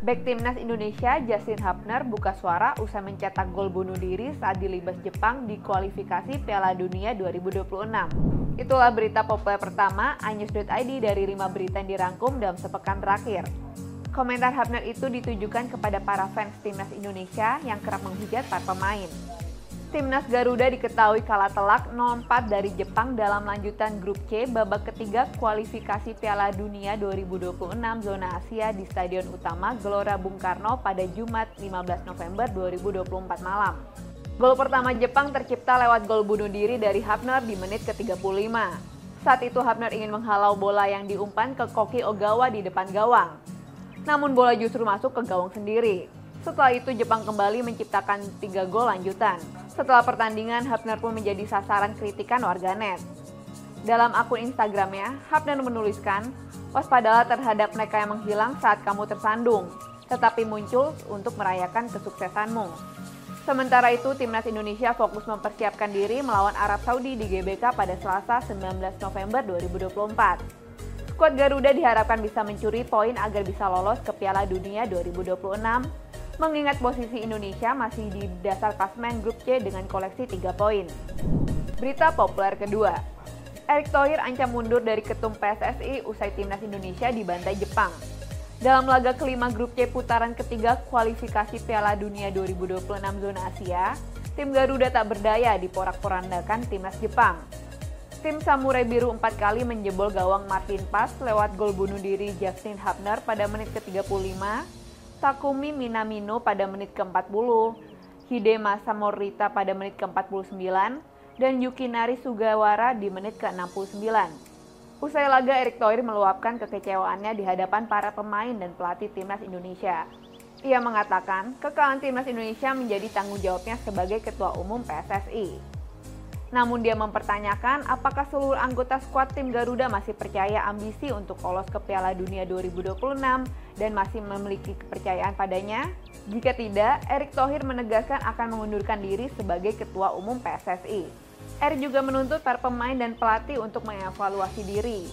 Bek timnas Indonesia Justin Hubner buka suara usai mencetak gol bunuh diri saat dilibas Jepang di kualifikasi Piala Dunia 2026. Itulah berita populer pertama iNews.id dari 5 berita yang dirangkum dalam sepekan terakhir. Komentar Hubner itu ditujukan kepada para fans timnas Indonesia yang kerap menghujat para pemain. Timnas Garuda diketahui kalah telak 0-4 dari Jepang dalam lanjutan grup C babak ketiga kualifikasi Piala Dunia 2026 zona Asia di Stadion Utama Gelora Bung Karno pada Jumat 15 November 2024 malam. Gol pertama Jepang tercipta lewat gol bunuh diri dari Hubner di menit ke-35. Saat itu Hubner ingin menghalau bola yang diumpan ke Koki Ogawa di depan gawang. Namun bola justru masuk ke gawang sendiri. Setelah itu Jepang kembali menciptakan 3 gol lanjutan. Setelah pertandingan, Hubner pun menjadi sasaran kritikan warganet. Dalam akun Instagramnya, Hubner menuliskan, "Waspadalah terhadap mereka yang menghilang saat kamu tersandung, tetapi muncul untuk merayakan kesuksesanmu." Sementara itu, Timnas Indonesia fokus mempersiapkan diri melawan Arab Saudi di GBK pada Selasa 19 November 2024. Skuad Garuda diharapkan bisa mencuri poin agar bisa lolos ke Piala Dunia 2026, mengingat posisi Indonesia masih di dasar klasemen grup C dengan koleksi 3 poin. Berita populer kedua, Erick Thohir ancam mundur dari ketum PSSI usai timnas Indonesia dibantai Jepang. Dalam laga kelima grup C putaran ketiga kualifikasi Piala Dunia 2026 zona Asia, tim Garuda tak berdaya diporak-porandakan timnas Jepang. Tim Samurai Biru 4 kali menjebol gawang Martin Pass lewat gol bunuh diri Justin Hubner pada menit ke-35, Takumi Minamino pada menit ke-40, Hide Masamorita pada menit ke-49, dan Yukinari Sugawara di menit ke-69. Usai laga, Erick Thohir meluapkan kekecewaannya di hadapan para pemain dan pelatih timnas Indonesia. Ia mengatakan, kekalahan timnas Indonesia menjadi tanggung jawabnya sebagai Ketua Umum PSSI. Namun dia mempertanyakan apakah seluruh anggota skuad tim Garuda masih percaya ambisi untuk lolos ke Piala Dunia 2026 dan masih memiliki kepercayaan padanya? Jika tidak, Erick Thohir menegaskan akan mengundurkan diri sebagai Ketua Umum PSSI. Erick juga menuntut para pemain dan pelatih untuk mengevaluasi diri.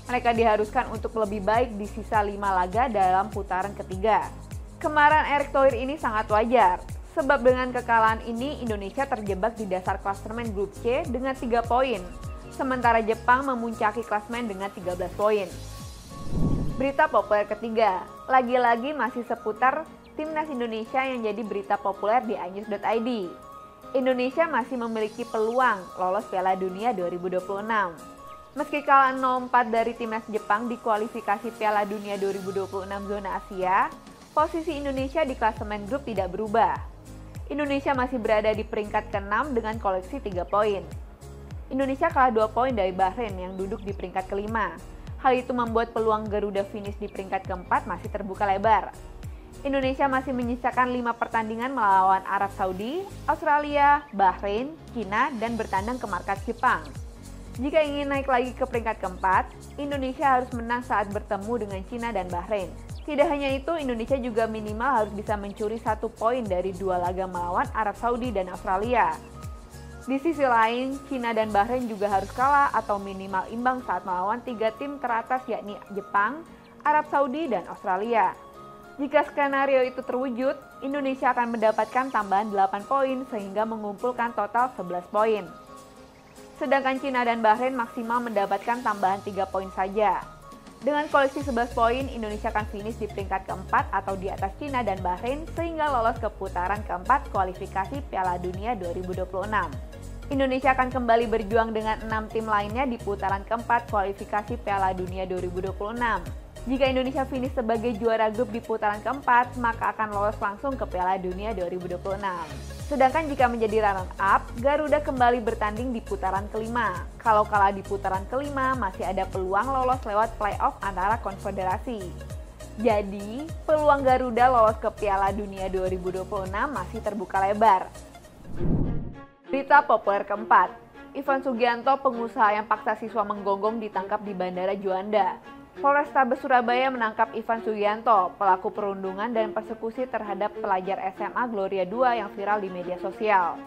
Mereka diharuskan untuk lebih baik di sisa 5 laga dalam putaran ketiga. Kemarahan Erick Thohir ini sangat wajar. Sebab dengan kekalahan ini, Indonesia terjebak di dasar klasemen grup C dengan 3 poin, sementara Jepang memuncaki klasemen dengan 13 poin. Berita populer ketiga, lagi-lagi masih seputar timnas Indonesia yang jadi berita populer di iNews.id. Indonesia masih memiliki peluang lolos Piala Dunia 2026. Meski kalah 0-4 dari timnas Jepang di kualifikasi Piala Dunia 2026 zona Asia, posisi Indonesia di klasemen grup tidak berubah. Indonesia masih berada di peringkat ke-6 dengan koleksi 3 poin. Indonesia kalah 2 poin dari Bahrain yang duduk di peringkat ke-5. Hal itu membuat peluang Garuda finish di peringkat ke-4 masih terbuka lebar. Indonesia masih menyisakan 5 pertandingan melawan Arab Saudi, Australia, Bahrain, Cina, dan bertandang ke markas Jepang. Jika ingin naik lagi ke peringkat ke-4, Indonesia harus menang saat bertemu dengan Cina dan Bahrain. Tidak hanya itu, Indonesia juga minimal harus bisa mencuri 1 poin dari 2 laga melawan Arab Saudi dan Australia. Di sisi lain, Cina dan Bahrain juga harus kalah atau minimal imbang saat melawan 3 tim teratas yakni Jepang, Arab Saudi, dan Australia. Jika skenario itu terwujud, Indonesia akan mendapatkan tambahan 8 poin sehingga mengumpulkan total 11 poin. Sedangkan Cina dan Bahrain maksimal mendapatkan tambahan 3 poin saja. Dengan koleksi 11 poin, Indonesia akan finish di peringkat ke-4 atau di atas Cina dan Bahrain sehingga lolos ke putaran ke-4 kualifikasi Piala Dunia 2026. Indonesia akan kembali berjuang dengan 6 tim lainnya di putaran ke-4 kualifikasi Piala Dunia 2026. Jika Indonesia finish sebagai juara grup di putaran ke-4, maka akan lolos langsung ke Piala Dunia 2026. Sedangkan jika menjadi runner-up, Garuda kembali bertanding di putaran kelima. Kalau kalah di putaran kelima, masih ada peluang lolos lewat playoff antara konfederasi. Jadi, peluang Garuda lolos ke Piala Dunia 2026 masih terbuka lebar. Berita populer keempat, Ivan Sugianto, pengusaha yang paksa siswa menggonggong ditangkap di Bandara Juanda. Polrestabes Surabaya menangkap Ivan Sugianto, pelaku perundungan dan persekusi terhadap pelajar SMA Gloria II yang viral di media sosial.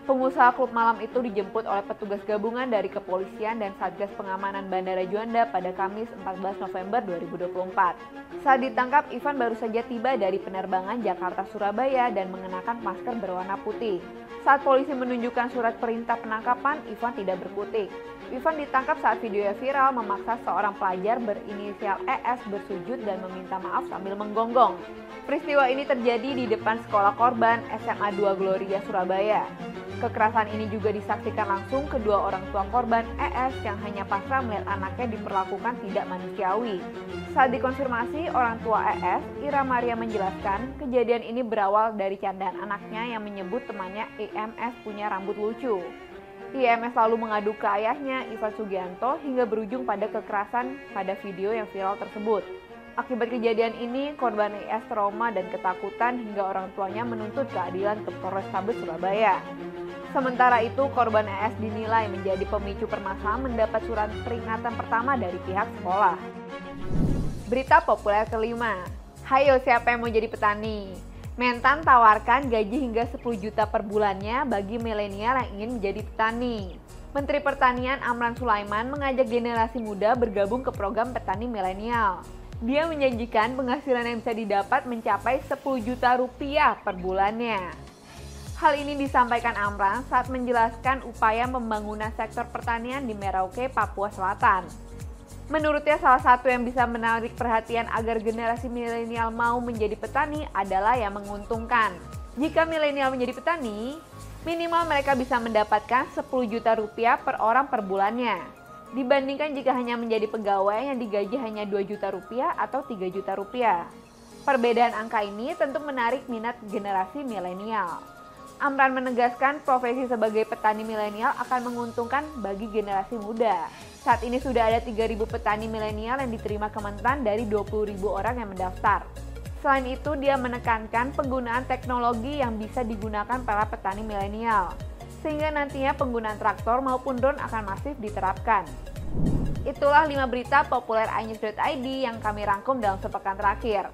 Pengusaha klub malam itu dijemput oleh petugas gabungan dari kepolisian dan Satgas Pengamanan Bandara Juanda pada Kamis 14 November 2024. Saat ditangkap, Ivan baru saja tiba dari penerbangan Jakarta-Surabaya dan mengenakan masker berwarna putih. Saat polisi menunjukkan surat perintah penangkapan, Ivan tidak berkutik. Ivan ditangkap saat videonya viral memaksa seorang pelajar berinisial ES bersujud dan meminta maaf sambil menggonggong. Peristiwa ini terjadi di depan sekolah korban SMA 2 Gloria, Surabaya. Kekerasan ini juga disaksikan langsung kedua orang tua korban ES yang hanya pasrah melihat anaknya diperlakukan tidak manusiawi. Saat dikonfirmasi, orang tua ES, Ira Maria menjelaskan kejadian ini berawal dari candaan anaknya yang menyebut temannya IMS punya rambut lucu. IMS lalu mengadu ke ayahnya, Ivan Sugianto, hingga berujung pada kekerasan pada video yang viral tersebut. Akibat kejadian ini, korban IS trauma dan ketakutan hingga orang tuanya menuntut keadilan ke Polrestabes Surabaya. Sementara itu, korban IS dinilai menjadi pemicu permasalahan mendapat surat peringatan pertama dari pihak sekolah. Berita populer kelima, hayo siapa yang mau jadi petani? Mentan tawarkan gaji hingga 10 juta per bulannya bagi milenial yang ingin menjadi petani. Menteri Pertanian Amran Sulaiman mengajak generasi muda bergabung ke program petani milenial. Dia menjanjikan penghasilan yang bisa didapat mencapai 10 juta rupiah per bulannya. Hal ini disampaikan Amran saat menjelaskan upaya pembangunan sektor pertanian di Merauke, Papua Selatan. Menurutnya salah satu yang bisa menarik perhatian agar generasi milenial mau menjadi petani adalah yang menguntungkan. Jika milenial menjadi petani, minimal mereka bisa mendapatkan 10 juta rupiah per orang per bulannya. Dibandingkan jika hanya menjadi pegawai yang digaji hanya 2 juta rupiah atau 3 juta rupiah. Perbedaan angka ini tentu menarik minat generasi milenial. Amran menegaskan profesi sebagai petani milenial akan menguntungkan bagi generasi muda. Saat ini sudah ada 3.000 petani milenial yang diterima Kementan dari 20.000 orang yang mendaftar. Selain itu, dia menekankan penggunaan teknologi yang bisa digunakan para petani milenial, sehingga nantinya penggunaan traktor maupun drone akan masif diterapkan. Itulah 5 berita populer iNews.id yang kami rangkum dalam sepekan terakhir.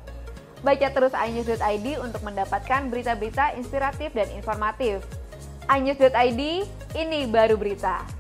Baca terus iNews.id untuk mendapatkan berita-berita inspiratif dan informatif. iNews.id, ini baru berita.